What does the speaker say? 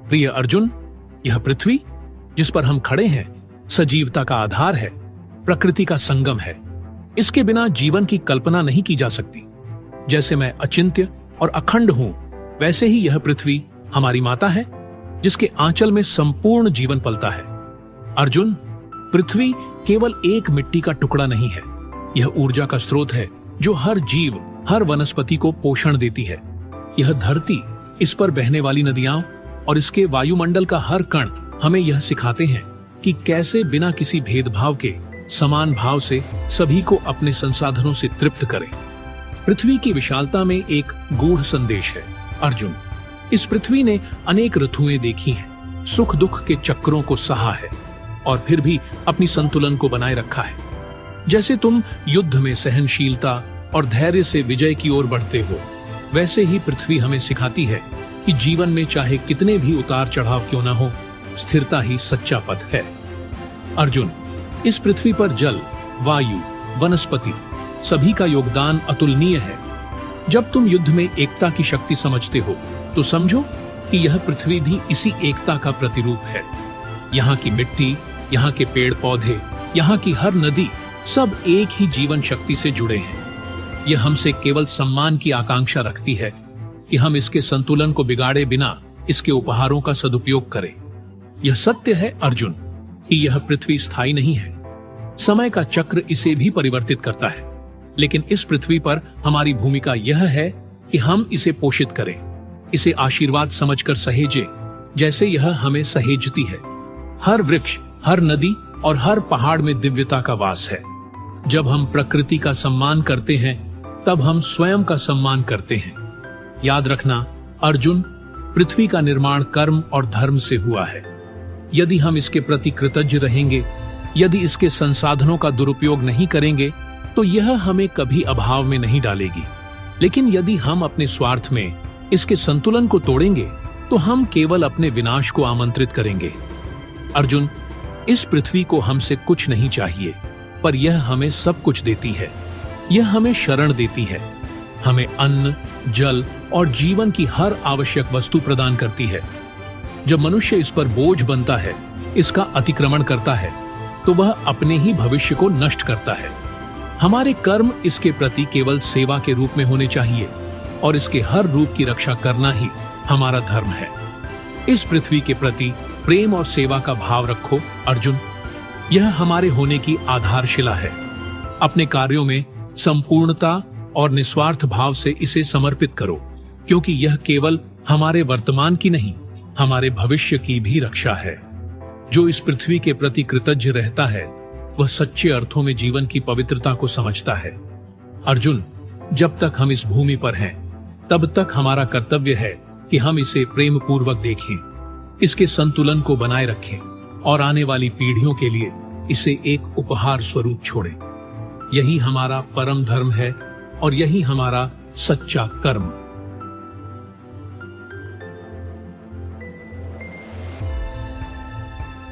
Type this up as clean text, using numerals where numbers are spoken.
प्रिय अर्जुन, यह पृथ्वी जिस पर हम खड़े हैं सजीवता का आधार है, प्रकृति का संगम है। इसके बिना जीवन की कल्पना नहीं की जा सकती। जैसे मैं अचिंत्य और अखंड हूं, वैसे ही यह पृथ्वी हमारी माता है, जिसके आंचल में संपूर्ण जीवन पलता है। अर्जुन, पृथ्वी केवल एक मिट्टी का टुकड़ा नहीं है, यह ऊर्जा का स्रोत है जो हर जीव, हर वनस्पति को पोषण देती है। यह धरती, इस पर बहने वाली नदियां और इसके वायुमंडल का हर कण हमें यह सिखाते हैं कि कैसे बिना किसी भेदभाव के समान भाव से सभी को अपने संसाधनों से तृप्त करें। पृथ्वी की विशालता में एक गूढ़ संदेश है। अर्जुन, इस पृथ्वी ने अनेक ऋतुएं देखी हैं, सुख दुख के चक्रों को सहा है और फिर भी अपनी संतुलन को बनाए रखा है। जैसे तुम युद्ध में सहनशीलता और धैर्य से विजय की ओर बढ़ते हो, वैसे ही पृथ्वी हमें सिखाती है कि जीवन में चाहे कितने भी उतार चढ़ाव क्यों न हो, स्थिरता ही सच्चा पथ है। अर्जुन, इस पृथ्वी पर जल, वायु, वनस्पति सभी का योगदान अतुलनीय है। जब तुम युद्ध में एकता की शक्ति समझते हो तो समझो कि यह पृथ्वी भी इसी एकता का प्रतिरूप है। यहाँ की मिट्टी, यहाँ के पेड़ पौधे, यहाँ की हर नदी सब एक ही जीवन शक्ति से जुड़े हैं। यह हमसे केवल सम्मान की आकांक्षा रखती है कि हम इसके संतुलन को बिगाड़े बिना इसके उपहारों का सदुपयोग करें। यह सत्य है अर्जुन कि यह पृथ्वी स्थायी नहीं है। समय का चक्र इसे भी परिवर्तित करता है, लेकिन इस पृथ्वी पर हमारी भूमिका यह है कि हम इसे पोषित करें, इसे आशीर्वाद समझकर सहेजें, जैसे यह हमें सहेजती है। हर वृक्ष, हर नदी और हर पहाड़ में दिव्यता का वास है। जब हम प्रकृति का सम्मान करते हैं, तब हम स्वयं का सम्मान करते हैं। याद रखना अर्जुन, पृथ्वी का निर्माण कर्म और धर्म से हुआ है। यदि हम इसके प्रति कृतज्ञ रहेंगे, यदि इसके संसाधनों का दुरुपयोग नहीं करेंगे, तो यह हमें कभी अभाव में नहीं डालेगी। लेकिन यदि हम अपने स्वार्थ में इसके संतुलन को तोड़ेंगे, तो हम केवल अपने विनाश को आमंत्रित करेंगे। अर्जुन, इस पृथ्वी को हमसे कुछ नहीं चाहिए, पर यह हमें सब कुछ देती है। यह हमें शरण देती है, हमें अन्न, जल और जीवन की हर आवश्यक वस्तु प्रदान करती है। जब मनुष्य इस पर बोझ बनता है, इसका अतिक्रमण करता है, तो वह अपने ही भविष्य को नष्ट करता है। हमारे कर्म इसके प्रति केवल सेवा के रूप में होने चाहिए और इसके हर रूप की रक्षा करना ही हमारा धर्म है। इस पृथ्वी के प्रति प्रेम और सेवा का भाव रखो अर्जुन, यह हमारे होने की आधारशिला है। अपने कार्यों में संपूर्णता और निस्वार्थ भाव से इसे समर्पित करो, क्योंकि यह केवल हमारे वर्तमान की नहीं, हमारे भविष्य की भी रक्षा है। जो इस पृथ्वी के प्रति कृतज्ञ रहता है, वह सच्चे अर्थों में जीवन की पवित्रता को समझता है। अर्जुन, जब तक हम इस भूमि पर हैं, तब तक हमारा कर्तव्य है कि हम इसे प्रेम पूर्वक देखें, इसके संतुलन को बनाए रखें और आने वाली पीढ़ियों के लिए इसे एक उपहार स्वरूप छोड़ें। यही हमारा परम धर्म है और यही हमारा सच्चा कर्म।